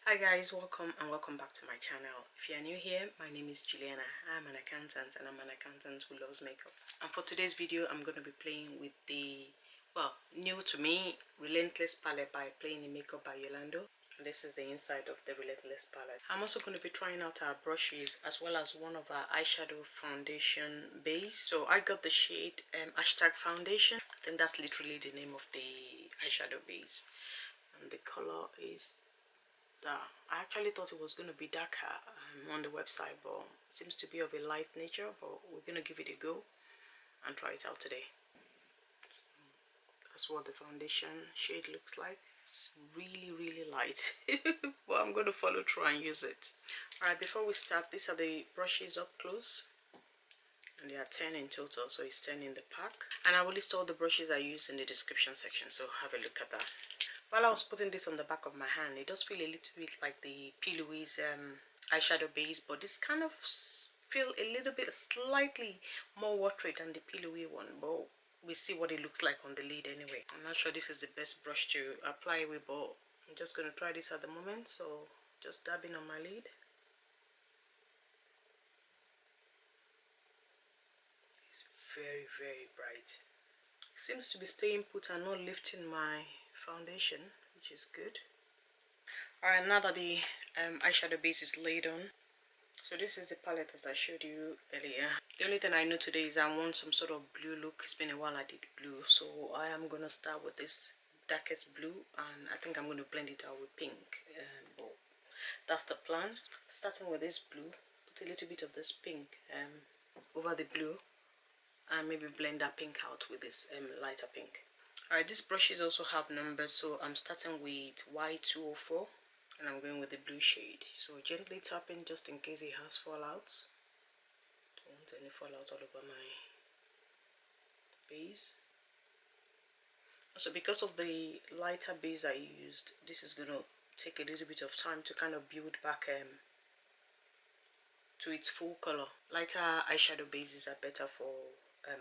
Hi guys, welcome and welcome back to my channel. If you are new here, my name is Juliana. I'm an accountant and I'm an accountant who loves makeup. And for today's video, I'm going to be playing with the, well, new to me, Relentless Palette by Playing in Makeup by Yolondo. And this is the inside of the Relentless Palette. I'm also going to be trying out our brushes as well as one of our eyeshadow foundation base. So I got the shade hashtag foundation. I think that's literally the name of the eyeshadow base. And the color is that I actually thought it was going to be darker on the website, but it seems to be of a light nature. But we're going to give it a go and try it out today. That's what the foundation shade looks like. It's really light but I'm going to follow through and use it. Alright, before we start, these are the brushes up close, and there are 10 in total, so it's 10 in the pack, and I will list all the brushes I use in the description section, so have a look at that. While I was putting this on the back of my hand, it does feel a little bit like the P. Louise eyeshadow base, but this kind of feel a little bit slightly more watery than the P. Louise one, but we see what it looks like on the lid anyway. I'm not sure this is the best brush to apply with, but I'm just going to try this at the moment, so just dabbing on my lid. It's very bright. It seems to be staying put and not lifting my foundation, which is good. Alright, now that the eyeshadow base is laid on, so this is the palette as I showed you earlier. The only thing I know today is I want some sort of blue look. It's been a while I did blue, so I am going to start with this darkest blue, and I think I'm going to blend it out with pink. But that's the plan. Starting with this blue, put a little bit of this pink over the blue, and maybe blend that pink out with this lighter pink. Alright, these brushes also have numbers, so I'm starting with Y204 and I'm going with the blue shade. So gently tapping just in case it has fallouts. Don't want any fallout all over my base. So because of the lighter base I used, this is going to take a little bit of time to kind of build back to its full color. Lighter eyeshadow bases are better for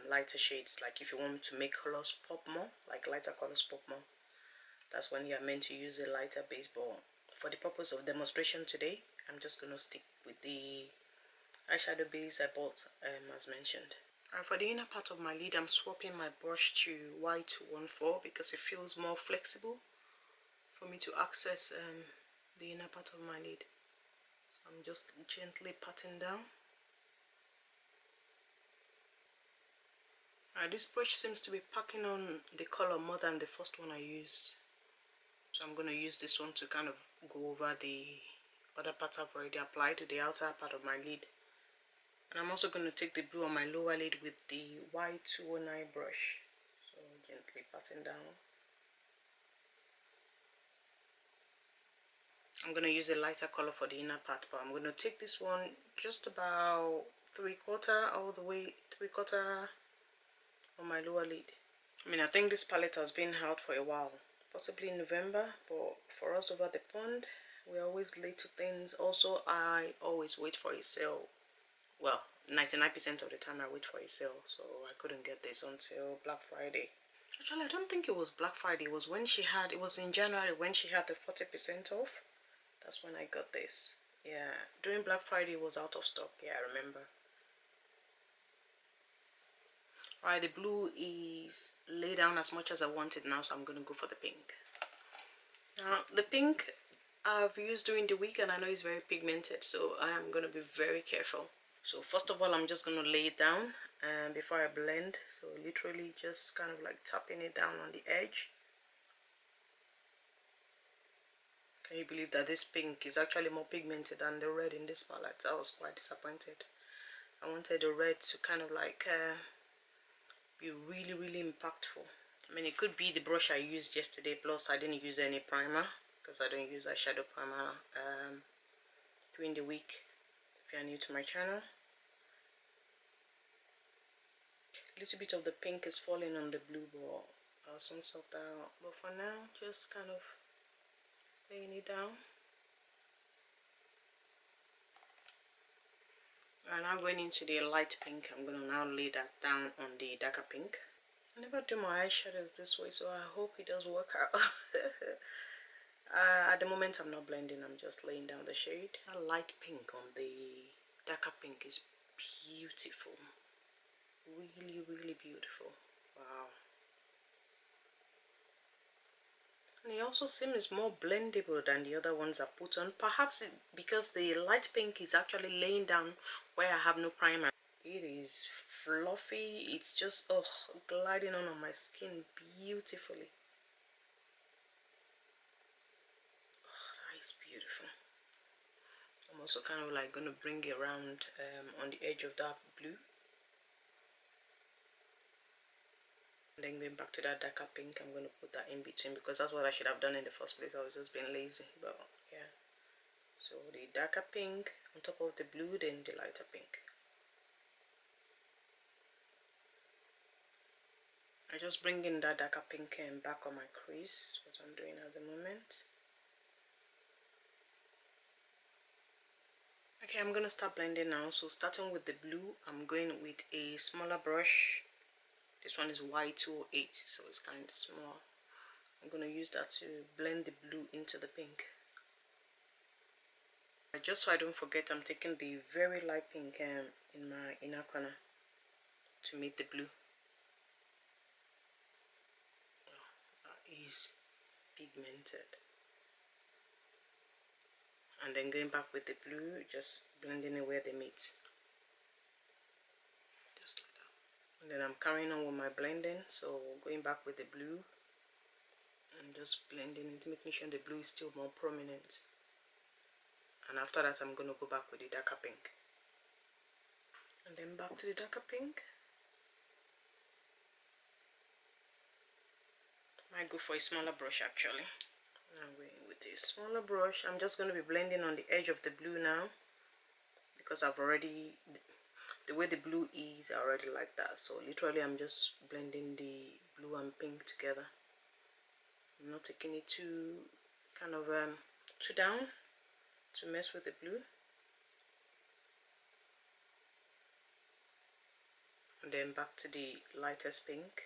lighter shades, like if you want to make colors pop more, like lighter colors pop more, that's when you're meant to use a lighter base. But for the purpose of demonstration today, I'm just going to stick with the eyeshadow base I bought as mentioned. And for the inner part of my lid, I'm swapping my brush to Y214 because it feels more flexible for me to access the inner part of my lid. So I'm just gently patting down. This brush seems to be packing on the color more than the first one I used, so I'm going to use this one to kind of go over the other part I've already applied to the outer part of my lid. And I'm also going to take the blue on my lower lid with the Y209 brush, so gently patting down. I'm going to use a lighter color for the inner part, but I'm going to take this one just about 3/4 all the way 3/4 on my lower lid. I mean, I think this palette has been out for a while, possibly in November, but for us over the pond, we're always late to things. Also, I always wait for a sale. Well, 99% of the time I wait for a sale, so I couldn't get this until Black Friday. Actually, I don't think it was Black Friday. It was when she had, it was in January when she had the 40% off. That's when I got this. Yeah, during Black Friday it was out of stock. Yeah, I remember. Alright, the blue is laid down as much as I want it now, so I'm going to go for the pink. Now, the pink I've used during the week and I know it's very pigmented, so I am going to be very careful. So first of all, I'm just going to lay it down before I blend. So literally just kind of like tapping it down on the edge. Can you believe that this pink is actually more pigmented than the red in this palette? I was quite disappointed. I wanted the red to kind of like be really impactful. I mean, it could be the brush I used yesterday, plus I didn't use any primer because I don't use eyeshadow primer during the week. If you are new to my channel, a little bit of the pink is falling on the blue, but I'll soon sort that out. But for now, just kind of laying it down. And now going into the light pink, I'm going to now lay that down on the darker pink. I never do my eyeshadows this way, so I hope it does work out. At the moment I'm not blending, I'm just laying down the shade. A light pink on the darker pink is beautiful. Really, really beautiful. Wow. And it also seems more blendable than the other ones I put on. Perhaps because the light pink is actually laying down where I have no primer. It is fluffy. It's just, oh, gliding on my skin beautifully. Oh, that is beautiful. I'm also kind of like going to bring it around on the edge of that blue. And then going back to that darker pink, I'm going to put that in between because that's what I should have done in the first place. I was just being lazy, but yeah. So the darker pink on top of the blue, then the lighter pink. I just bring in that darker pink and back on my crease. What I'm doing at the moment. Okay, I'm gonna start blending now. So starting with the blue, I'm going with a smaller brush. This one is Y208, so it's kind of small. I'm going to use that to blend the blue into the pink. Just so I don't forget, I'm taking the very light pink in my inner corner to meet the blue. Oh, that is pigmented. And then going back with the blue, just blending it where they meet. Just like that. And then I'm carrying on with my blending, so going back with the blue and just blending it, making sure the blue is still more prominent. And after that, I'm going to go back with the darker pink. And then back to the darker pink. Might go for a smaller brush actually. I'm going with a smaller brush. I'm just going to be blending on the edge of the blue now because I've already, the way the blue is, I already like that. So literally I'm just blending the blue and pink together. I'm not taking it too kind of too down to mess with the blue. And then back to the lightest pink.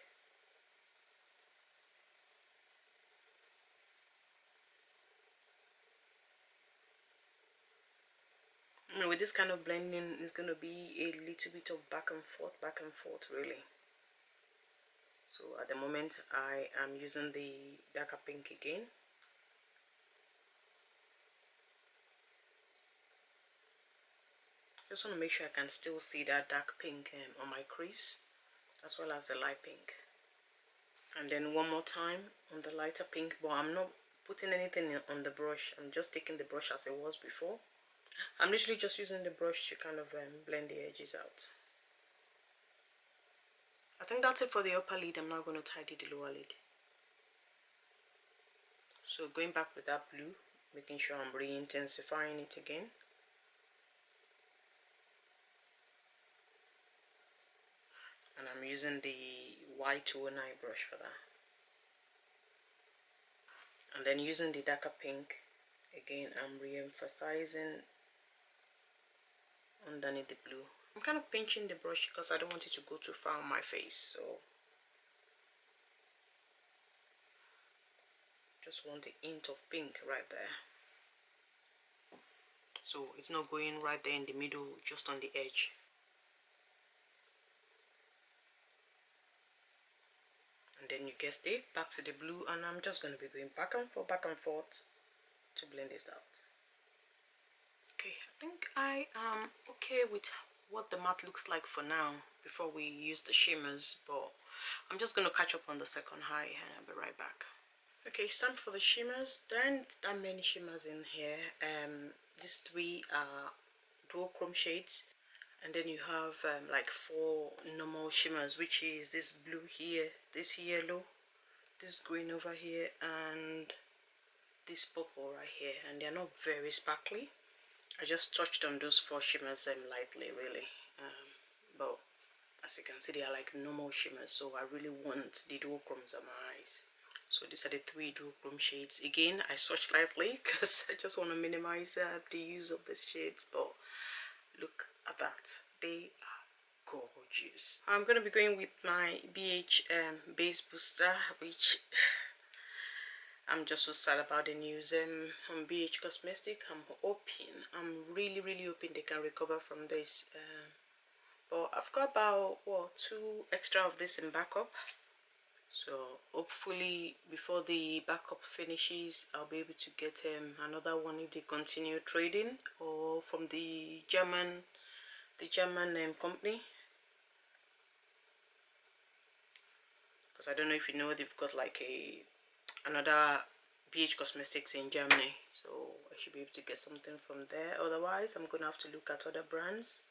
And with this kind of blending, it's going to be a little bit of back and forth really. So at the moment I am using the darker pink again. Just want to make sure I can still see that dark pink on my crease as well as the light pink. And then one more time on the lighter pink, but I'm not putting anything on the brush. I'm just taking the brush as it was before. I'm literally just using the brush to kind of blend the edges out. I think that's it for the upper lid. I'm now going to tidy the lower lid. So going back with that blue, making sure I'm re-intensifying it again. And I'm using the Y209 brush for that. And then using the darker pink, again I'm re-emphasizing underneath the blue. I'm kind of pinching the brush because I don't want it to go too far on my face, so just want the hint of pink right there. So it's not going right there in the middle, just on the edge. And then you guessed it, back to the blue, and I'm just going to be going back and forth to blend this out. Okay, I think I am okay with what the matte looks like for now before we use the shimmers, but I'm just going to catch up on the second high and I'll be right back. Okay, it's time for the shimmers. There aren't that many shimmers in here. These three are duochrome shades, and then you have like 4 normal shimmers, which is this blue here, this yellow, this green over here, and this purple right here. And they're not very sparkly. I just touched on those 4 shimmers lightly really, but as you can see they are like normal shimmers, so I really want the duochromes on my eyes. So these are the 3 duochrome shades. Again, I swatched lightly because I just want to minimize the use of these shades, but look at that, they are gorgeous. I'm going to be going with my BH base booster, which I'm just so sad about the news on BH Cosmetic. I'm really hoping they can recover from this. But I've got about, what, 2 extra of this in backup. So hopefully before the backup finishes, I'll be able to get another one if they continue trading, or from the German company. Because I don't know if you know, they've got like another BH Cosmetics in Germany, so I should be able to get something from there. Otherwise, I'm gonna have to look at other brands.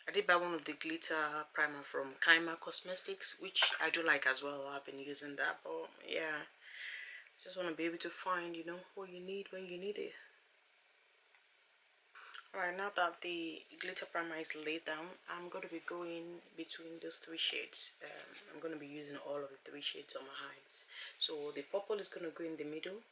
I did buy one of the glitter primer from Kaima Cosmetics, which I do like as well. I've been using that, but yeah, just want to be able to find, you know, what you need when you need it. Alright, now that the glitter primer is laid down, I'm going to be going between those 3 shades. I'm going to be using all of the 3 shades on my eyes. So the purple is going to go in the middle,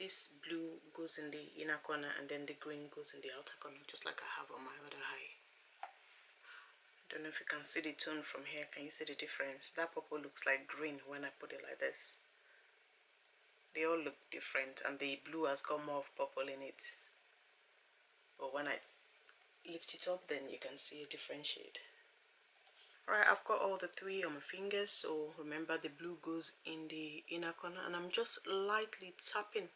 this blue goes in the inner corner, and then the green goes in the outer corner, just like I have on my other eye. I don't know if you can see the tone from here. Can you see the difference? That purple looks like green when I put it like this. They all look different, and the blue has got more of purple in it. But when I lift it up, then you can see a different shade. Alright, I've got all the 3 on my fingers, so remember the blue goes in the inner corner, and I'm just lightly tapping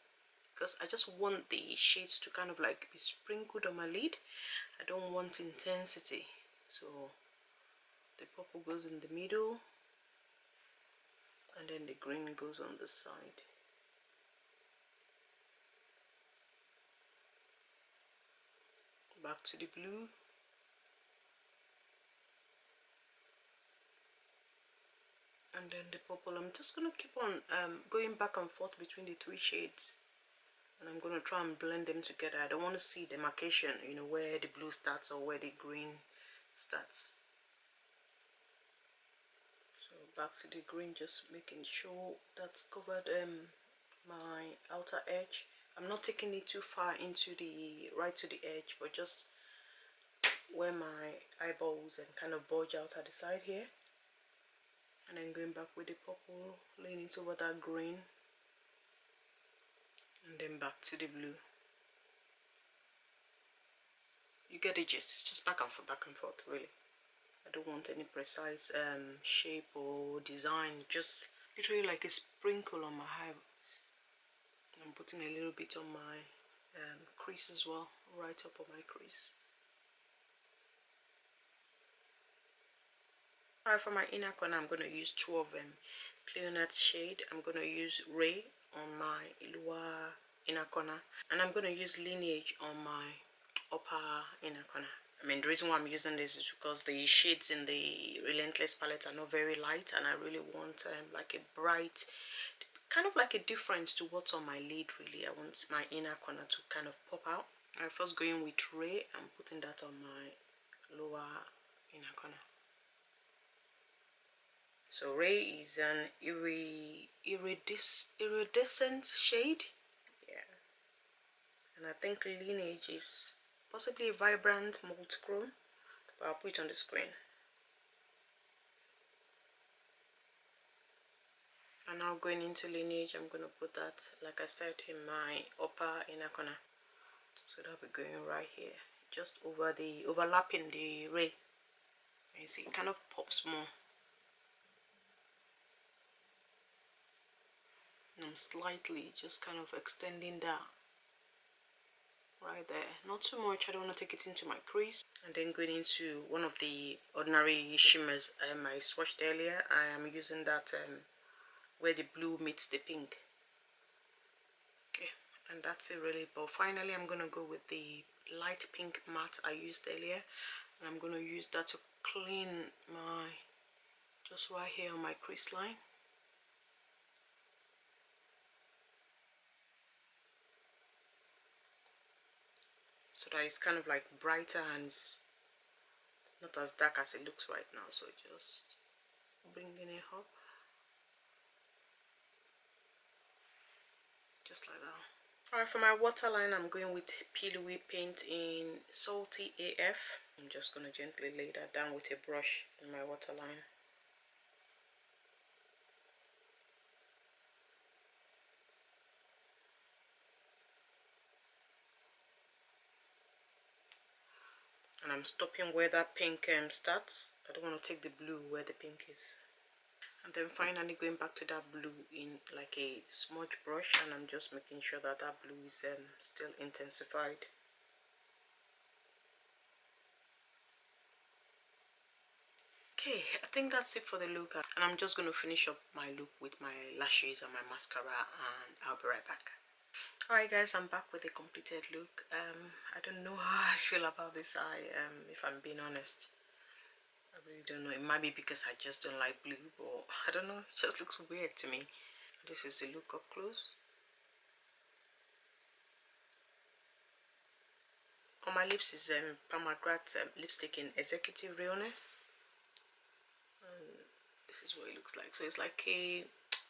because I just want the shades to kind of like be sprinkled on my lid. I don't want intensity. So the purple goes in the middle, and then the green goes on the side. Back to the blue. And then the purple. I'm just going to keep on going back and forth between the 3 shades. And I'm going to try and blend them together. I don't want to see demarcation, you know, where the blue starts or where the green starts. So back to the green, just making sure that's covered my outer edge. I'm not taking it too far into the right to the edge, but just where my eyeballs and kind of bulge out at the side here. And then going back with the purple, laying it over that green, and then back to the blue. You get the gist. It's just back and forth, really. I don't want any precise shape or design, just literally like a sprinkle on my eyebrows. I'm putting a little bit on my crease as well, right up on my crease. Alright, for my inner corner, I'm going to use 2 of them. Clear Nut shade. I'm going to use Ray on my lower inner corner, and I'm going to use Lineage on my upper inner corner. I mean, the reason why I'm using this is because the shades in the Relentless palette are not very light, and I really want like a bright, kind of like a difference to what's on my lid. Really, I want my inner corner to kind of pop out. I'm first going with Ray. I'm putting that on my lower inner corner. So Ray is an iridescent shade, yeah, and I think Lineage is possibly a vibrant multichrome, but I'll put it on the screen. And now going into Lineage, I'm going to put that, like I said, in my upper inner corner. So that'll be going right here, just over the, overlapping the Ray. And you see, it kind of pops more. And I'm slightly just kind of extending that right there, not too much. I don't want to take it into my crease. And then going into one of the ordinary shimmers I swatched earlier. I am using that where the blue meets the pink. Okay, and that's it really. But finally, I'm gonna go with the light pink matte I used earlier, and I'm gonna use that to clean my, just right here on my crease line. So that it's kind of like brighter and it's not as dark as it looks right now. So just bringing it up, just like that. Alright, for my waterline, I'm going with Pillowy paint in Salty AF. I'm just going to gently lay that down with a brush in my waterline. and I'm stopping where that pink starts. I don't want to take the blue where the pink is. And then finally going back to that blue in like a smudge brush, and I'm just making sure that that blue is still intensified. Okay, I think that's it for the look, and I'm just going to finish up my look with my lashes and my mascara, and I'll be right back. Alright guys, I'm back with a completed look. I don't know how I feel about this eye, if I'm being honest. I really don't know. It might be because I just don't like blue, but I don't know, it just looks weird to me. This is the look up close. On my lips is Mcgrath lipstick in Executive Realness. This is what it looks like. So it's like a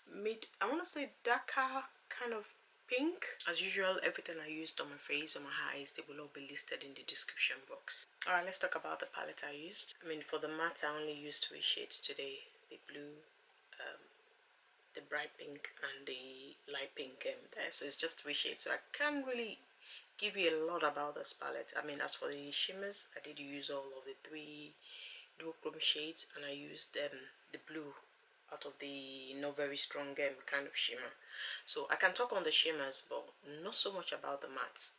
mid, I want to say darker kind of pink. As usual, everything I used on my face, on my eyes, they will all be listed in the description box. Alright, let's talk about the palette I used. I mean, for the matte, I only used 3 shades today. The blue, the bright pink, and the light pink there. So it's just 3 shades. So I can't really give you a lot about this palette. I mean, as for the shimmers, I did use all of the 3 duochrome shades, and I used the blue out of the not very strong kind of shimmer. So I can talk on the shimmers, but not so much about the mattes.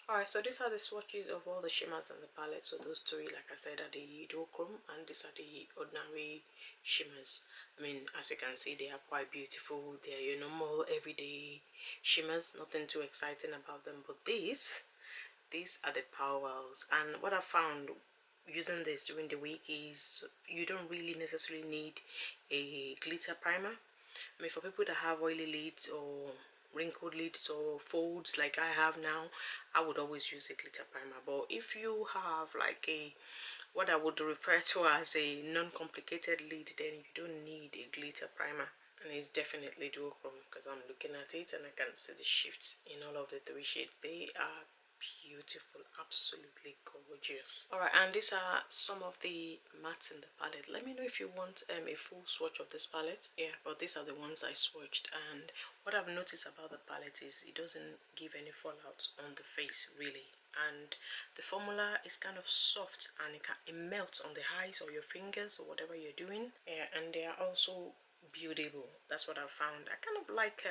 Alright, so these are the swatches of all the shimmers in the palette. So those 3, like I said, are the duochrome, and these are the ordinary shimmers. I mean, as you can see, they are quite beautiful. They are your normal everyday shimmers, nothing too exciting about them. But these are the powers, and what I found using this during the week is you don't really necessarily need a glitter primer. I mean, for people that have oily lids or wrinkled lids or folds like I have now, I would always use a glitter primer. But if you have like a what I would refer to as a non-complicated lid, then you don't need a glitter primer. And it's definitely duochrome, because I'm looking at it and I can see the shifts in all of the 3 shades. They are beautiful, absolutely gorgeous. Alright, and these are some of the mattes in the palette. Let me know if you want a full swatch of this palette. Yeah, but these are the ones I swatched, and what I've noticed about the palette is it doesn't give any fallout on the face really, and the formula is kind of soft, and it melts on the eyes or your fingers or whatever you're doing. Yeah, and they are also buildable. That's what I found. I kind of like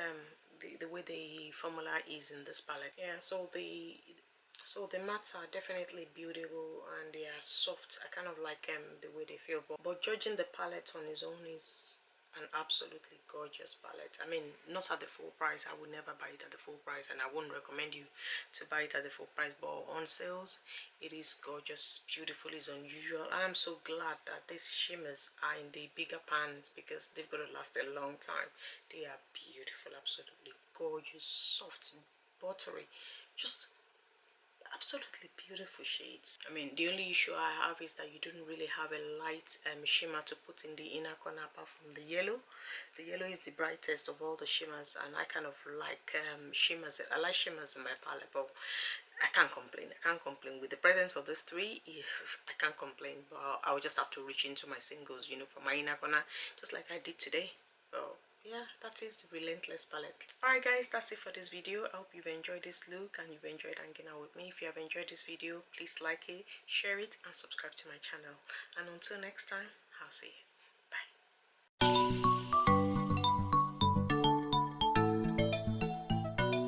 the way the formula is in this palette. Yeah, so the mattes are definitely buildable, and they are soft. I kind of like the way they feel, but judging the palette on its own is an absolutely gorgeous palette. I mean, not at the full price. I would never buy it at the full price, and I wouldn't recommend you to buy it at the full price, but on sales it is gorgeous, it's beautiful, it's unusual. I am so glad that these shimmers are in the bigger pans, because they've got to last a long time. They are beautiful, absolutely gorgeous, soft, buttery, just absolutely beautiful shades. I mean, the only issue I have is that you don't really have a light shimmer to put in the inner corner apart from the yellow. The yellow is the brightest of all the shimmers, and I kind of like shimmers. I like shimmers in my palette, but I can't complain. I can't complain with the presence of these 3. I can't complain, but I will just have to reach into my singles, you know, for my inner corner, just like I did today. So yeah, that is the Relentless palette. Alright guys, that's it for this video. I hope you've enjoyed this look and you've enjoyed hanging out with me. If you have enjoyed this video, please like it, share it, and subscribe to my channel. And until next time, I'll see you.